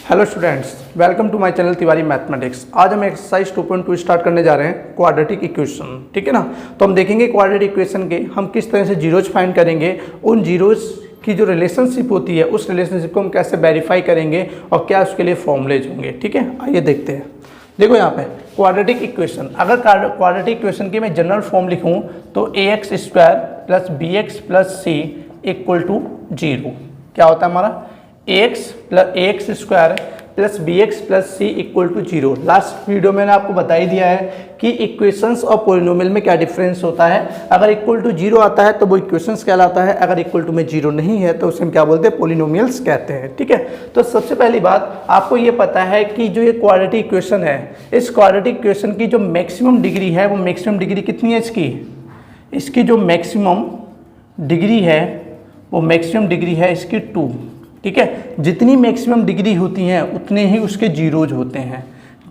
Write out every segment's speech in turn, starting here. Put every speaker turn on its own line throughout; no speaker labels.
Hello students, welcome to my channel Tiwari mathematics. आज हम exercise 2.2 start करने जा रहे हैं, क्वाड्रेटिक इक्वेशन। ठीक है ना। तो हम देखेंगे क्वाड्रेटिक इक्वेशन के हम किस तरह से जीरोज फाइंड करेंगे, उन जीरोज की जो रिलेशनशिप होती है उस रिलेशनशिप को हम कैसे वेरीफाई करेंगे और क्या उसके लिए फॉर्मूलेज होंगे। ठीक है, आइए देखते हैं। देखो यहाँ पे क्वाड्रेटिक इक्वेशन, अगर क्वाड्रेटिक इक्वेशन की मैं जनरल फॉर्म लिखूँ तो ax square plus b x plus c equal to 0। क्या होता है हमारा ax square plus b x plus c equal to 0। Last video में मैंने आपको बता ही दिया है कि इक्वेशंस और पोलिनोमियल में क्या डिफरेंस होता है। अगर इक्वल टू 0 आता है तो वो इक्वेशंस कहलाता है, अगर इक्वल टू में 0 नहीं है तो उसे हम क्या बोलते हैं, पोलिनोमियल्स कहते हैं। ठीक है, तो सबसे पहली बात आपको ये पता है कि जो ये क्वाड्रेटिक इक्वेशन है, इस क्वाड्रेटिक इक्वेशन की जो मैक्सिमम डिग्री है वो मैक्सिमम डिग्री कितनी है इसकी जो मैक्सिमम डिग्री है वो मैक्सिमम डिग्री है इसकी 2। ठीक है, जितनी मैक्सिमम डिग्री होती हैं उतने ही उसके जीरोज होते हैं।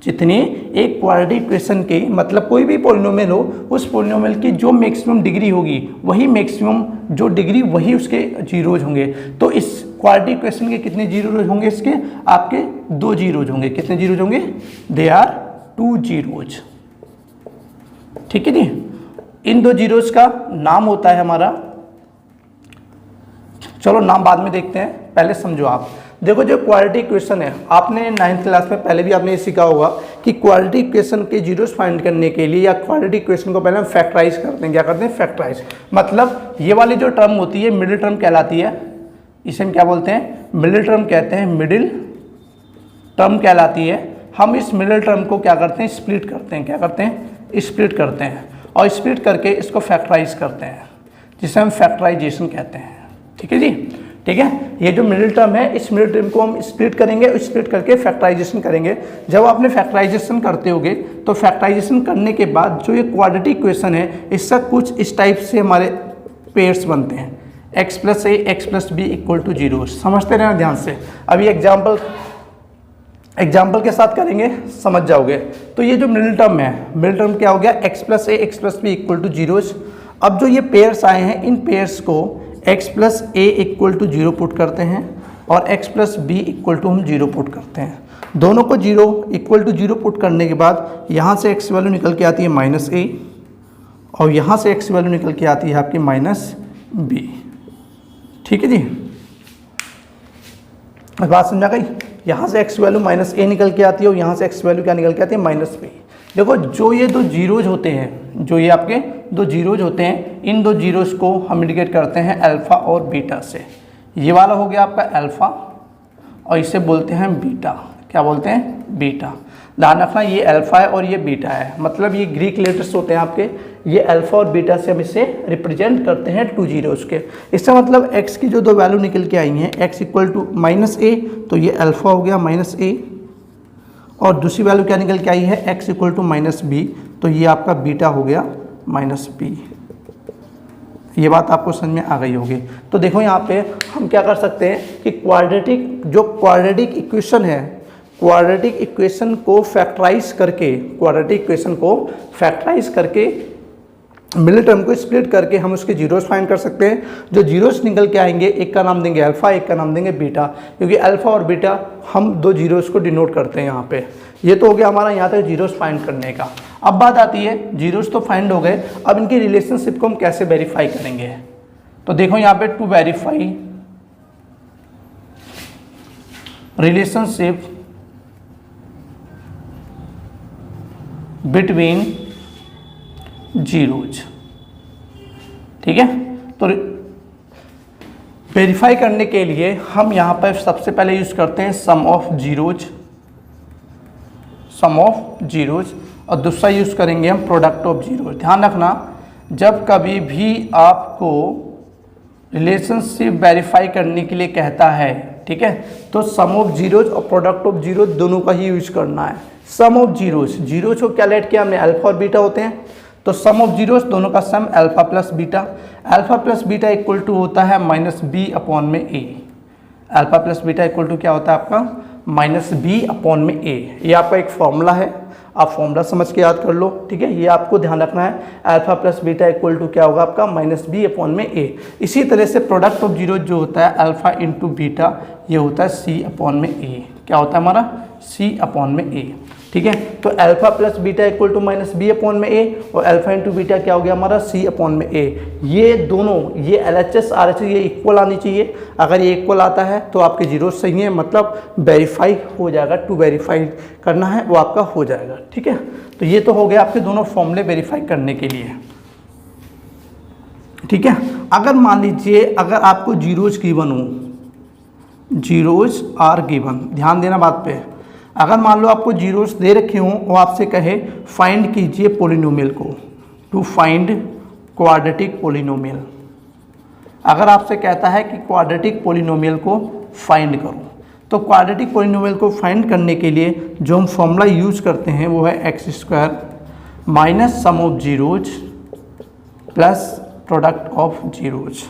जितनी एक क्वाड्रेटिक इक्वेशन की मतलब कोई भी पोलिनोमियल हो, उस पोलिनोमियल की जो मैक्सिमम डिग्री होगी वही मैक्सिमम जो डिग्री वही उसके जीरोज होंगे। तो इस क्वाड्रेटिक इक्वेशन के कितने जीरोज होंगे, इसके आपके 2 जीरोज होंगे। कितने जीरोज होंगे? They are 2 zeros. ठीक है जी, इन 2 जीरोज का नाम होता है हमारा, चलो नाम बाद में देखते हैं, पहले समझो आप। देखो जो क्वाड्रेटिक इक्वेशन है, आपने 9th क्लास में पहले भी आपने ये सीखा होगा कि क्वाड्रेटिक इक्वेशन के जीरोस फाइंड करने के लिए या क्वाड्रेटिक इक्वेशन को पहले हम फैक्टराइज करते हैं। क्या करते हैं? फैक्टराइज। मतलब ये वाली जो टर्म होती है मिडिल टर्म कहलाती है, इसे हम क्या बोलते हैं? मिडिल टर्म कहते हैं, मिडिल टर्म कहलाती है। हम इस मिडिल टर्म को क्या करते हैं? स्प्लिट करते हैं। क्या करते हैं? स्प्लिट करते हैं और स्प्लिट करके इसको फैक्टराइज करते हैं, जिसे हम फैक्टराइजेशन कहते हैं। ठीक है जी, ठीक है। ये जो मिडिल टर्म है, इस मिडिल टर्म को हम स्प्लिट करेंगे, स्प्लिट करके फैक्टराइजेशन करेंगे। जब आपने फैक्टराइजेशन करते होगे तो फैक्टराइजेशन करने के बाद जो ये क्वाड्रेटिक इक्वेशन है, इसका कुछ इस टाइप से हमारे पेयर्स बनते हैं, x plus a x plus b equal to 0। समझते रहना ध्यान से, अभी एग्जाम्पल के साथ करेंगे, समझ जाओगे। तो ये जो मिडिल टर्म है, मिडिल टर्म क्या हो गया? x plus a x plus b equal to 0। अब जो ये पेयर्स आए हैं, इन पेयर्स को x plus a equal to 0 put करते हैं और x plus b equal to हम 0 पुट करते हैं। दोनों को 0 इक्वल टू 0 पुट करने के बाद यहाँ से x वैल्यू निकल के आती है माइनस ए और यहाँ से x वैल्यू निकल के आती है आपकी माइनस बी। ठीक है जी, बात समझा गई? यहाँ से x वैल्यू माइनस ए निकल के आती है और यहाँ से x वैल्यू क्या निकल के आती है? Minus b. देखो जो ये 2 जीरोज होते हैं, जो ये आपके 2 जीरोज होते हैं, इन 2 जीरोज को हम इंडिकेट करते हैं अल्फ़ा और बीटा से। ये वाला हो गया आपका अल्फ़ा और इसे बोलते हैं बीटा। क्या बोलते हैं? बीटा। ध्यान रखना ये अल्फ़ा है और ये बीटा है, मतलब ये ग्रीक लेटर्स होते हैं आपके। ये अल्फ़ा और बीटा से हम इसे रिप्रेजेंट करते हैं 2 जीरोज के। इसका मतलब x की जो 2 वैल्यू निकल के आई हैं, x इक्वल टू माइनस ए, तो ये अल्फ़ा हो गया माइनस ए, और दूसरी वैल्यू क्या निकल के आई है? x equal to minus b, तो ये आपका बीटा हो गया माइनस बी। ये बात आपको समझ में आ गई होगी। तो देखो यहाँ पे हम क्या कर सकते हैं कि क्वाड्रेटिक इक्वेशन है, क्वाड्रेटिक इक्वेशन को फैक्टराइज करके मिडिल टर्म को स्प्लिट करके हम उसके जीरोस फाइंड कर सकते हैं। जो जीरोस निकल के आएंगे, एक का नाम देंगे अल्फ़ा, एक का नाम देंगे बीटा, क्योंकि अल्फ़ा और बीटा हम 2 जीरोस को डिनोट करते हैं यहाँ पे। ये तो हो गया हमारा यहाँ तक जीरोस फाइंड करने का। अब बात आती है, जीरोस तो फाइंड हो गए, अब इनकी रिलेशनशिप को हम कैसे वेरीफाई करेंगे। तो देखो यहाँ पे to verify relationship between zeros. ठीक है, तो वेरीफाई करने के लिए हम यहाँ पर सबसे पहले यूज करते हैं सम ऑफ जीरोज, और दूसरा यूज करेंगे हम प्रोडक्ट ऑफ जीरोज। ध्यान रखना, जब कभी भी आपको रिलेशनशिप वेरीफाई करने के लिए कहता है, ठीक है, तो सम ऑफ जीरोज और प्रोडक्ट ऑफ जीरोज दोनों का ही यूज करना है। सम ऑफ जीरोज को क्या लेट किया हमने? अल्फा और बीटा होते हैं, तो सम ऑफ जीरोस दोनों का sum alpha plus beta equal to होता है माइनस बी अपॉन में A. Alpha plus beta equal to क्या होता है आपका? माइनस बी अपॉन में ए। ये आपका एक फॉर्मूला है, आप फॉर्मूला समझ के याद कर लो। ठीक है, ये आपको ध्यान रखना है। Alpha plus beta equal to क्या होगा आपका? माइनस बी अपॉन में ए। इसी तरह से प्रोडक्ट ऑफ जीरो जो होता है अल्फा इंटू बीटा, ये होता है सी अपॉन में ए। क्या होता है हमारा सी अपॉन में ए। ठीक है, तो alpha plus beta equal to minus B upon में ए, और अल्फा इंटू बीटा क्या हो गया हमारा सी अपॉन में ए। ये दोनों ये LHS RHS ये इक्वल आनी चाहिए। अगर ये इक्वल आता है तो आपके जीरो सही है, मतलब वेरीफाई हो जाएगा। टू वेरीफाई करना है वो आपका हो जाएगा। ठीक है, तो ये तो हो गया आपके दोनों फॉर्मूले वेरीफाई करने के लिए। ठीक है, अगर मान लीजिए अगर आपको जीरोज गिवन हो, जीरोज आर गिवन, ध्यान देना बात पे, अगर मान लो आपको जीरोस दे रखे हों और आपसे कहे फाइंड कीजिए पोलिनोमियल को, टू फाइंड क्वाड्रेटिक पोलिनोमियल। अगर आपसे कहता है कि क्वाड्रेटिक पोलिनोमियल को फाइंड करो, तो क्वाड्रेटिक पोलिनोमियल को फाइंड करने के लिए जो हम फॉर्मूला यूज करते हैं वो है x square minus sum of zeros plus product of zeros.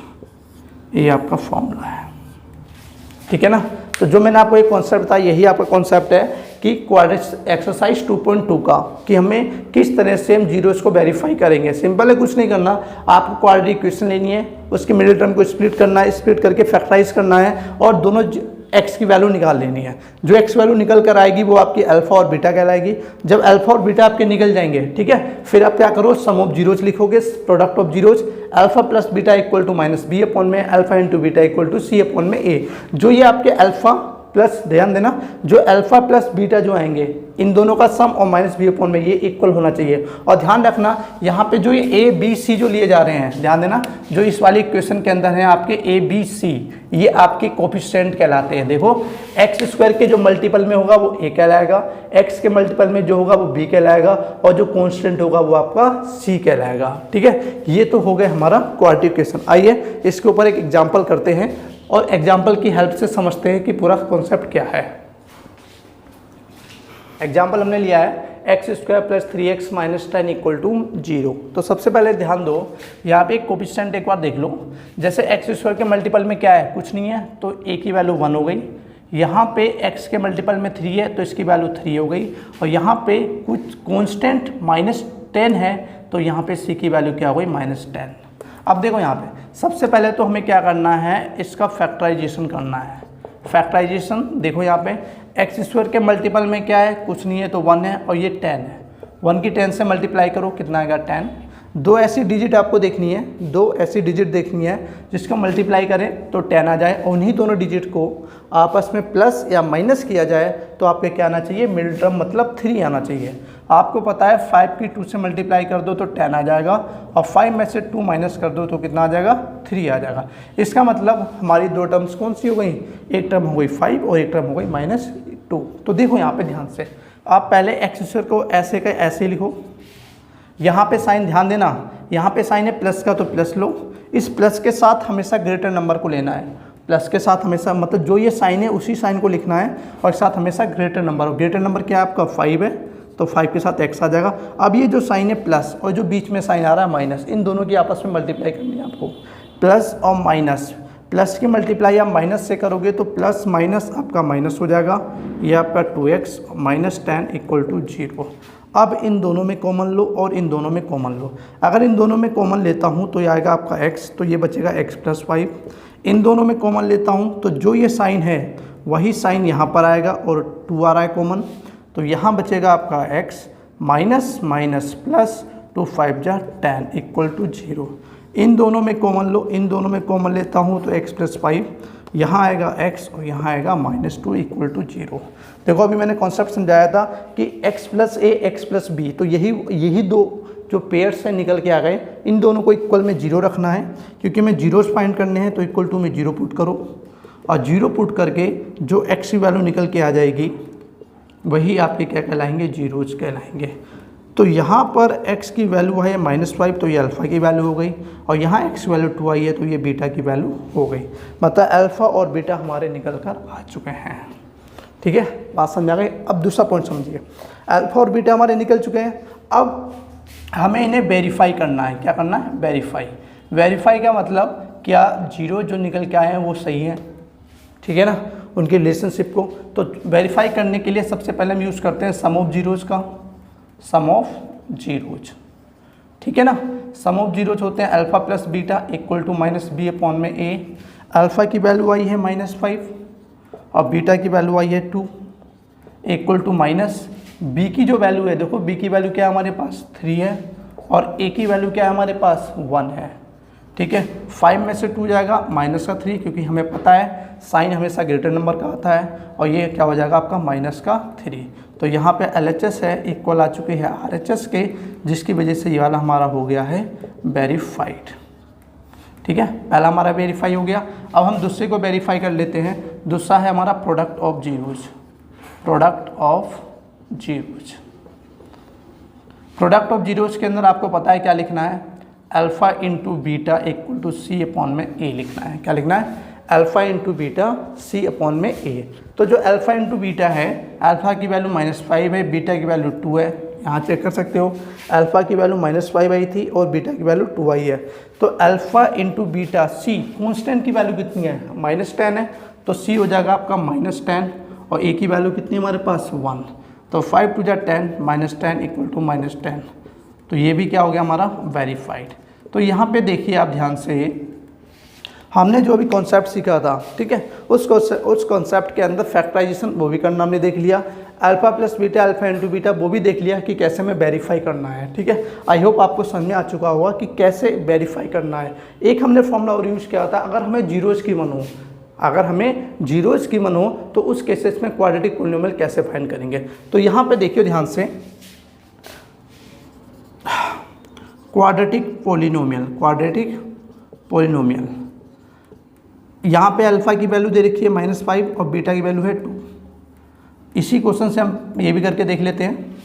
ये आपका फॉर्मूला है। ठीक है ना, तो जो मैंने आपको एक कॉन्सेप्ट बताया यही आपका कॉन्सेप्ट है कि क्वाड्रेटिक एक्सरसाइज 2.2 का, कि हमें किस तरह से हम जीरोस को वेरीफाई करेंगे। सिंपल है, कुछ नहीं करना, आपको क्वाड्रेटिक इक्वेशन लेनी है, उसके मिडिल टर्म को स्प्लिट करना है, स्प्लिट करके फैक्टराइज करना है और दोनों एक्स की वैल्यू निकाल लेनी है। जो एक्स वैल्यू निकल कर आएगी वो आपकी अल्फा और बीटा कहलाएगी। जब अल्फा और बीटा आपके निकल जाएंगे, ठीक है, फिर आप क्या करो, सम ऑफ जीरोज लिखोगे, product of zeros, alpha plus beta equal to minus B upon में alpha into beta equal to C upon में ए। जो ये आपके अल्फा प्लस, ध्यान देना, जो अल्फा प्लस बीटा जो आएंगे इन दोनों का सम और माइनस बी अपॉन में ये इक्वल होना चाहिए। और ध्यान रखना यहाँ पे जो ये ए बी सी जो लिए जा रहे हैं, ध्यान देना, जो इस वाली इक्वेशन के अंदर है आपके ए बी सी, ये आपके कोफिशिएंट कहलाते हैं। देखो एक्स स्क्वायर के जो मल्टीपल में होगा वो ए कहलाएगा, एक्स के मल्टीपल में जो होगा वो बी कहलाएगा, और जो कॉन्स्टेंट होगा वो आपका सी कहलाएगा। ठीक है, ये तो हो गया हमारा क्वाड्रेटिक इक्वेशन। आइए इसके ऊपर एक एग्जाम्पल करते हैं और एग्जाम्पल की हेल्प से समझते हैं कि पूरा कॉन्सेप्ट क्या है। एग्जाम्पल हमने लिया है x square plus 3x minus 10 equal to 0। तो सबसे पहले ध्यान दो, यहाँ पे एक कोफिशिएंट एक बार देख लो। जैसे एक्स स्क्वायर के मल्टीपल में क्या है, कुछ नहीं है, तो a की वैल्यू 1 हो गई। यहाँ पे x के मल्टीपल में 3 है तो इसकी वैल्यू 3 हो गई, और यहाँ पे कुछ कॉन्स्टेंट -10 है तो यहाँ पे c की वैल्यू क्या हो गई, -10। अब देखो यहाँ पे सबसे पहले तो हमें क्या करना है, इसका फैक्टराइजेशन करना है। फैक्टराइजेशन देखो यहाँ पे एक्स स्क्वायर के मल्टीपल में क्या है, कुछ नहीं है तो 1 है, और ये 10 है। 1 की 10 से मल्टीप्लाई करो, कितना आएगा 10। दो ऐसी डिजिट आपको देखनी है, दो ऐसी डिजिट देखनी है जिसका मल्टीप्लाई करें तो 10 आ जाए, और उन्हीं दोनों डिजिट को आपस में प्लस या माइनस किया जाए तो आपके क्या आना चाहिए, मिडिल टर्म मतलब 3 आना चाहिए। आपको पता है 5 की 2 से मल्टीप्लाई कर दो तो 10 आ जाएगा, और 5 में से 2 माइनस कर दो तो कितना आ जाएगा, 3 आ जाएगा। इसका मतलब हमारी दो टर्म्स कौन सी हो गई, एक टर्म हो गई 5 और एक टर्म हो गई -2। तो देखो यहाँ पे ध्यान से, आप पहले एक्स स्क्वायर को ऐसे का ऐसे लिखो, यहाँ पे साइन ध्यान देना, यहाँ पे साइन है प्लस का तो प्लस लो, इस प्लस के साथ हमेशा ग्रेटर नंबर को लेना है, प्लस के साथ हमेशा, मतलब जो ये साइन है उसी साइन को लिखना है, और साथ हमेशा ग्रेटर नंबर। ग्रेटर नंबर क्या है आपका 5 है, तो 5 के साथ x आ जाएगा। अब ये जो साइन है प्लस और जो बीच में साइन आ रहा है माइनस, इन दोनों की आपस में मल्टीप्लाई करनी है आपको, प्लस और माइनस। प्लस की मल्टीप्लाई आप माइनस से करोगे तो प्लस माइनस आपका माइनस हो जाएगा, ये आपका 2x -10 इक्वल टू 0। अब इन दोनों में कॉमन लो और इन दोनों में कॉमन लो। अगर इन दोनों में कॉमन लेता हूँ तो ये आएगा आपका x, तो ये बचेगा x + 5। इन दोनों में कॉमन लेता हूँ तो जो ये साइन है वही साइन यहाँ पर आएगा, और 2 आ रहा है कॉमन, तो यहाँ बचेगा आपका x माइनस माइनस प्लस 2 5 जा 10 इक्वल टू 0। इन दोनों में कॉमन लो, इन दोनों में कॉमन लेता हूँ तो x + 5, यहाँ आएगा x और यहाँ आएगा -2 इक्वल टू 0। देखो अभी मैंने कॉन्सेप्ट समझाया था कि x + a x + b, तो यही दो जो पेयर से निकल के आ गए, इन दोनों को इक्वल में 0 रखना है, क्योंकि मैं जीरोस फाइंड करने हैं, तो इक्वल टू में 0 पुट करो, और 0 पुट करके जो x की वैल्यू निकल के आ जाएगी वही आपके क्या कहलाएंगे, जीरोज कहलाएंगे। तो यहाँ पर x की वैल्यू है -5, तो ये अल्फ़ा की वैल्यू हो गई, और यहाँ x की वैल्यू 2 आई है तो ये बीटा की वैल्यू हो गई। मतलब अल्फ़ा और बीटा हमारे निकल कर आ चुके हैं। ठीक है, बात समझ आ गई। अब दूसरा पॉइंट समझिए, अल्फ़ा और बीटा हमारे निकल चुके हैं, अब हमें इन्हें वेरीफाई करना है। क्या करना है, वेरीफाई। वेरीफाई का मतलब क्या जीरो जो निकल के आए हैं वो सही है, ठीक है ना, उनके रिलेशनशिप को। तो वेरीफाई करने के लिए सबसे पहले हम यूज़ करते हैं सम ऑफ जीरोज का, सम ऑफ जीरोज, ठीक है ना। सम ऑफ जीरोज होते हैं alpha plus beta equal to -b upon में a। अल्फ़ा की वैल्यू आई है -5 और बीटा की वैल्यू आई है 2, इक्वल टू माइनस बी की जो वैल्यू है, देखो बी की वैल्यू क्या है हमारे पास 3 है और ए की वैल्यू क्या है हमारे पास 1 है। ठीक है, 5 में से 2 जाएगा माइनस का 3, क्योंकि हमें पता है साइन हमेशा ग्रेटर नंबर का आता है, और ये क्या हो जाएगा आपका माइनस का 3। तो यहाँ पे LHS है इक्वल आ चुकी है RHS के, जिसकी वजह से ये वाला हमारा हो गया है वेरीफाइड। ठीक है, पहला हमारा वेरीफाई हो गया। अब हम दूसरे को वेरीफाई कर लेते हैं। दूसरा है हमारा product of zeros. Product of zeros, product of zeros के अंदर आपको पता है क्या लिखना है, alpha into beta equal to C upon में ए लिखना है। क्या लिखना है, alpha into beta c upon में ए। तो जो अल्फ़ा इंटू बीटा है, अल्फ़ा की वैल्यू -5 है, बीटा की वैल्यू 2 है। यहाँ चेक कर सकते हो, अल्फ़ा की वैल्यू -5 आई थी और बीटा की वैल्यू 2 आई है। तो अल्फ़ा इंटू बीटा सी, कॉन्स्टेंट की वैल्यू कितनी है, -10 है, तो सी हो जाएगा आपका -10, और ए की वैल्यू कितनी हमारे पास 1। तो 5 टू 10 -10 इक्वल टू -10। तो ये भी क्या हो गया हमारा वेरीफाइड। तो यहाँ पे देखिए आप ध्यान से, हमने जो अभी कॉन्सेप्ट सीखा था, ठीक है, उस कॉन्सेप्ट के अंदर फैक्टराइजेशन वो भी करना हमने देख लिया, alpha plus beta alpha into beta वो भी देख लिया कि कैसे हमें वेरीफाई करना है। ठीक है, आई होप आपको समझ में आ चुका होगा कि कैसे वेरीफाई करना है। एक हमने फॉर्मूला और यूज़ किया था, अगर हमें जीरोज़ की मन हो, अगर हमें जीरोज़ की मन हो तो उस केसेस में क्वाड्रेटिक पॉलिनोमियल कैसे फाइंड करेंगे। तो यहाँ पे देखिए ध्यान से, क्वाड्रेटिक पॉलिनोमियल, यहाँ पे अल्फ़ा की वैल्यू दे रखी है -5 और बीटा की वैल्यू है 2। इसी क्वेश्चन से हम ये भी करके देख लेते हैं,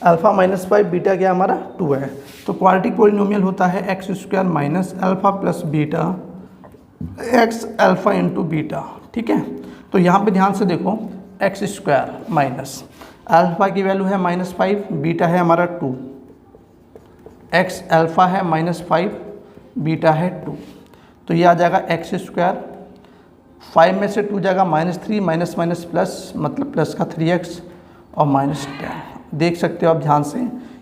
अल्फ़ा -5 बीटा क्या हमारा 2 है। तो क्वाड्रेटिक पॉलिनोमियल होता है x² minus alpha plus beta x alpha into beta. ठीक है, तो यहाँ पे ध्यान से देखो, x² माइनस अल्फ़ा की वैल्यू है -5, बीटा है हमारा 2, x अल्फ़ा है -5, बीटा है 2, तो ये आ जाएगा x², 5 में से 2 जाएगा -3, माइनस माइनस प्लस, मतलब प्लस का 3x और -10। देख सकते हो आप ध्यान से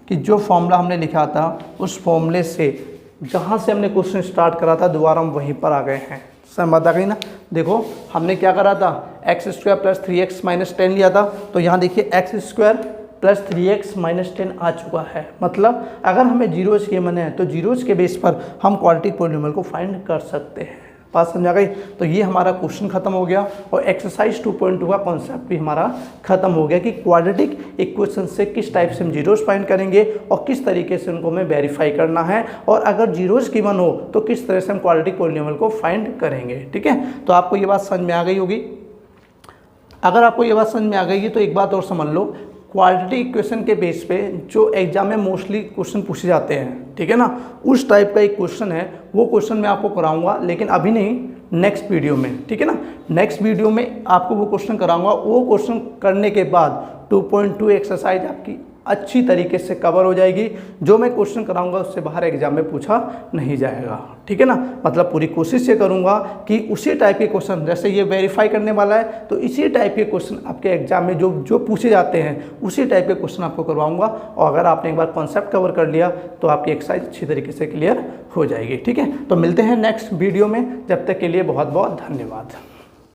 कि जो फॉर्मूला हमने लिखा था उस फॉर्मूले से जहाँ से हमने क्वेश्चन स्टार्ट करा था दोबारा हम वहीं पर आ गए हैं। समझ आ गई ना। देखो हमने क्या करा था, x² प्लस 3x -10 लिया था, तो यहाँ देखिए x² प्लस 3x -10 आ चुका है। मतलब अगर हमें जीरोज़ के मन है तो जीरोज़ के बेस पर हम क्वाड्रेटिक पॉलिनोमियल को फाइंड कर सकते हैं। बात समझ आ गई। तो ये हमारा क्वेश्चन खत्म हो गया और एक्सरसाइज 2.2 का कॉन्सेप्ट भी हमारा खत्म हो गया कि क्वाड्रेटिक इक्वेशन से किस टाइप से हम जीरोज़ फाइंड करेंगे और किस तरीके से उनको हमें वेरीफाई करना है, और अगर जीरोज़ गिवन हो तो किस तरह से हम क्वाड्रेटिक पॉलिनोमियल को फाइंड करेंगे। ठीक है, तो आपको ये बात समझ में आ गई होगी। अगर आपको ये बात समझ में आ गई तो एक बात और समझ लो, क्वाड्रेटिक इक्वेशन के बेस पे जो एग्जाम में मोस्टली क्वेश्चन पूछे जाते हैं, ठीक है ना, उस टाइप का एक क्वेश्चन है, वो क्वेश्चन मैं आपको कराऊंगा, लेकिन अभी नहीं, नेक्स्ट वीडियो में। ठीक है ना, नेक्स्ट वीडियो में आपको वो क्वेश्चन कराऊंगा। वो क्वेश्चन करने के बाद 2.2 एक्सरसाइज आपकी अच्छी तरीके से कवर हो जाएगी। जो मैं क्वेश्चन कराऊंगा उससे बाहर एग्जाम में पूछा नहीं जाएगा। ठीक है ना, मतलब पूरी कोशिश ये करूंगा कि उसी टाइप के क्वेश्चन, जैसे ये वेरीफाई करने वाला है तो इसी टाइप के क्वेश्चन आपके एग्जाम में जो पूछे जाते हैं उसी टाइप के क्वेश्चन आपको करवाऊंगा। और अगर आपने एक बार कॉन्सेप्ट कवर कर लिया तो आपकी एक्सरसाइज अच्छी तरीके से क्लियर हो जाएगी। ठीक है, तो मिलते हैं नेक्स्ट वीडियो में, जब तक के लिए बहुत बहुत धन्यवाद।